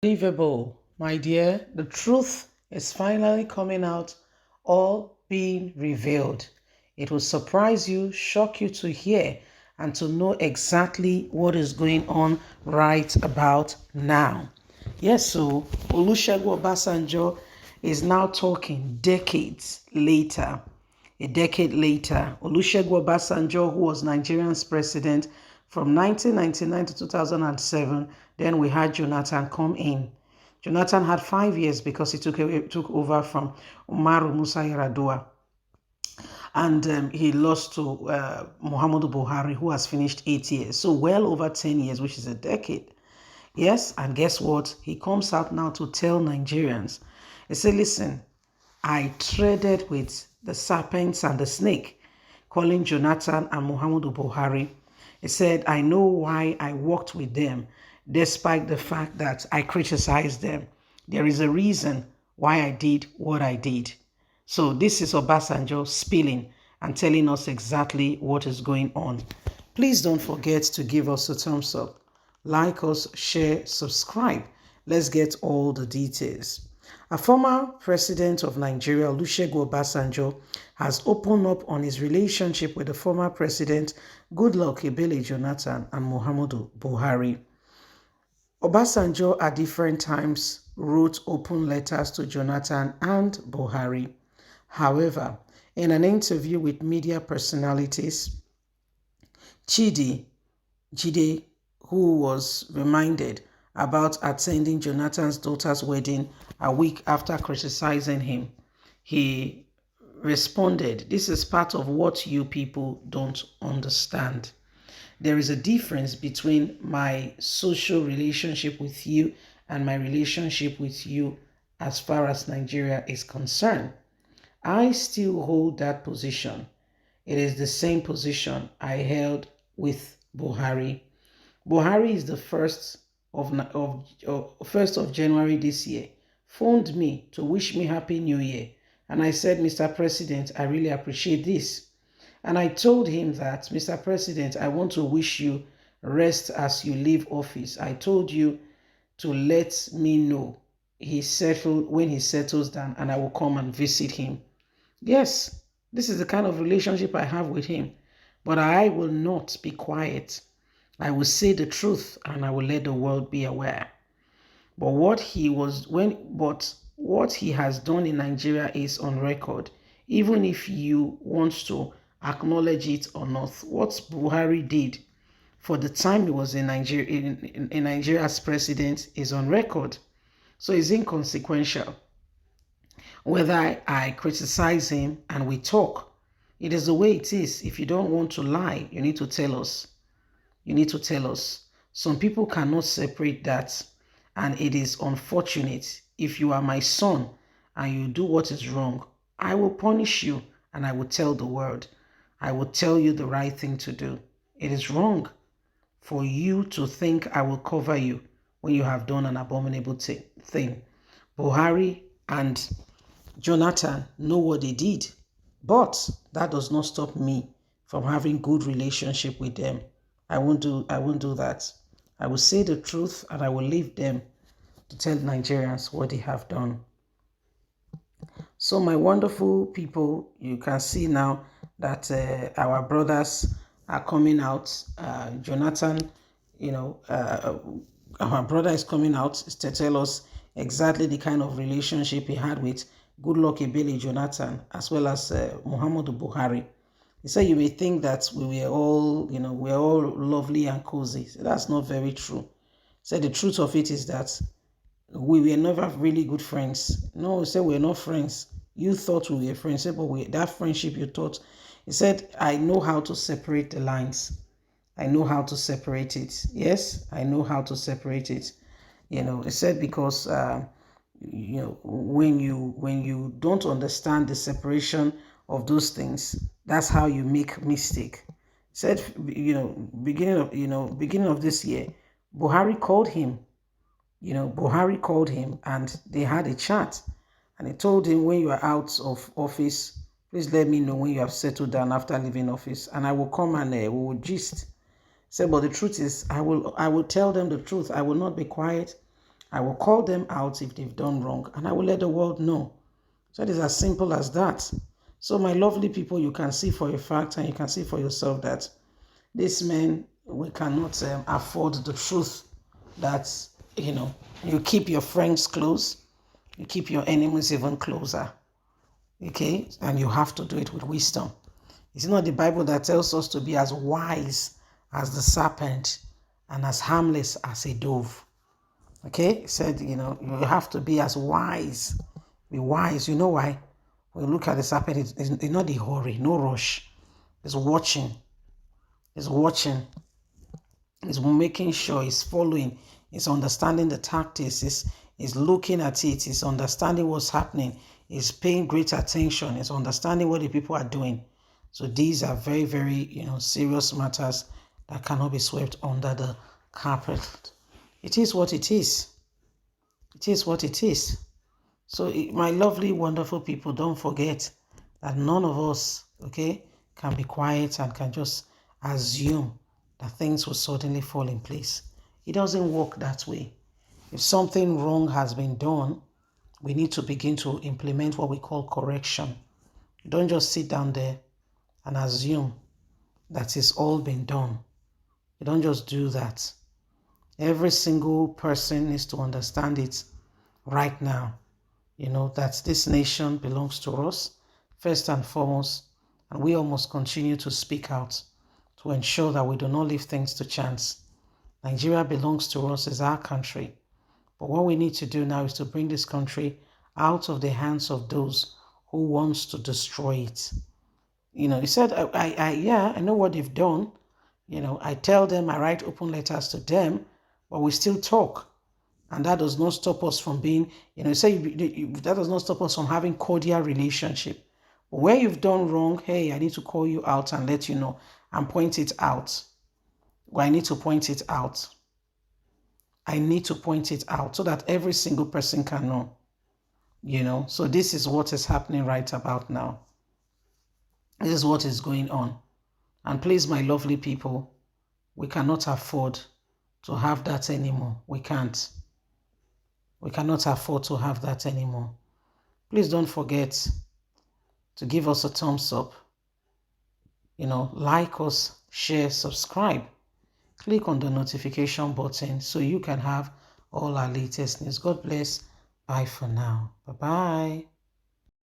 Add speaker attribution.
Speaker 1: Unbelievable, my dear. The truth is finally coming out, all being revealed. It will surprise you, shock you to hear, and to know exactly what is going on right about now. Yes, so Olusegun Obasanjo is now talking decades later. A decade later, Olusegun Obasanjo, who was Nigerian's president from 1999 to 2007, then we had Jonathan come in. Jonathan had 5 years because he took over from Umaru Musa Yar'Adua. And he lost to Muhammadu Buhari, who has finished 8 years. So well over 10 years, which is a decade. Yes, and guess what? He comes out now to tell Nigerians. He said, listen, I traded with the serpents and the snake, calling Jonathan and Muhammadu Buhari. He said, I know why I worked with them, despite the fact that I criticized them. There is a reason why I did what I did. So this is Obasanjo spilling and telling us exactly what is going on. Please don't forget to give us a thumbs up. Like us, share, subscribe. Let's get all the details. A former president of Nigeria, Olusegun Obasanjo, has opened up on his relationship with the former president, Goodluck Ebele Jonathan and Muhammadu Buhari. Obasanjo at different times wrote open letters to Jonathan and Buhari. However, in an interview with media personalities, Jide, who was reminded about attending Jonathan's daughter's wedding a week after criticizing him, he responded, this is part of what you people don't understand. There is a difference between my social relationship with you and my relationship with you as far as Nigeria is concerned. I still hold that position. It is the same position I held with Buhari. Buhari is the first of January this year, phoned me to wish me Happy New Year. And I said, Mr. President, I really appreciate this. And I told him that, Mr. President, I want to wish you rest as you leave office. I told you to let me know when he settles down, and I will come and visit him. Yes, this is the kind of relationship I have with him. But I will not be quiet. I will say the truth and I will let the world be aware. But what he has done in Nigeria is on record. Even if you want to acknowledge it or not, what Buhari did for the time he was in Nigeria as president is on record. So it's inconsequential. Whether I criticize him and we talk, it is the way it is. If you don't want to lie, you need to tell us. You need to tell us. Some people cannot separate that. And it is unfortunate. If you are my son and you do what is wrong, I will punish you and I will tell the world. I will tell you the right thing to do. It is wrong for you to think I will cover you when you have done an abominable thing. Buhari and Jonathan know what they did, but that does not stop me from having good relationship with them. I won't do that. I will say the truth and I will leave them to tell Nigerians what they have done. So my wonderful people, you can see now that our brothers are coming out. Jonathan, our brother is coming out to tell us exactly the kind of relationship he had with Goodluck Ebele Jonathan as well as Muhammadu Buhari. He said you may think that we were all, we're all lovely and cozy. So that's not very true. He said the truth of it is that we were never really good friends. No, he said we're not friends. You thought we were friends, but that friendship you thought. He said, I know how to separate the lines. I know how to separate it. Yes, I know how to separate it. He said because when you don't understand the separation of those things, that's how you make mistake. He said, beginning of this year, Buhari called him. Buhari called him and they had a chat. And he told him, when you are out of office, please let me know when you have settled down after leaving office. And I will come and we will gist. Said, but the truth is, I will tell them the truth. I will not be quiet. I will call them out if they've done wrong, and I will let the world know. So it is as simple as that. So my lovely people, you can see for a fact and you can see for yourself that these men, we cannot afford the truth that, you keep your friends close, you keep your enemies even closer. Okay? And you have to do it with wisdom. It's not the Bible that tells us to be as wise as the serpent and as harmless as a dove. Okay? It said, you have to be as wise. Be wise. You know why? When you look at the serpent, it's not the hurry, no rush. It's watching. It's watching. It's making sure, it's following, it's understanding the tactics, it's looking at it, it's understanding what's happening, it's paying great attention, it's understanding what the people are doing. So these are very, very, serious matters that cannot be swept under the carpet. It is what it is. It is what it is. So my lovely, wonderful people, don't forget that none of us, okay, can be quiet and can just assume that things will suddenly fall in place. It doesn't work that way. If something wrong has been done, we need to begin to implement what we call correction. You don't just sit down there and assume that it's all been done. You don't just do that. Every single person needs to understand it right now. That this nation belongs to us, first and foremost, and we all must continue to speak out to ensure that we do not leave things to chance. Nigeria belongs to us, it's our country. But what we need to do now is to bring this country out of the hands of those who wants to destroy it. He said, I know what they've done. I tell them, I write open letters to them, but we still talk. And that does not stop us from being, that does not stop us from having cordial relationship. But where you've done wrong, hey, I need to call you out and let you know and point it out. Well, I need to point it out. I need to point it out so that every single person can know. So this is what is happening right about now. This is what is going on. And please, my lovely people, we cannot afford to have that anymore. We can't. We cannot afford to have that anymore. Please don't forget to give us a thumbs up. Like us, share, subscribe. Click on the notification button so you can have all our latest news. God bless. Bye for now. Bye-bye.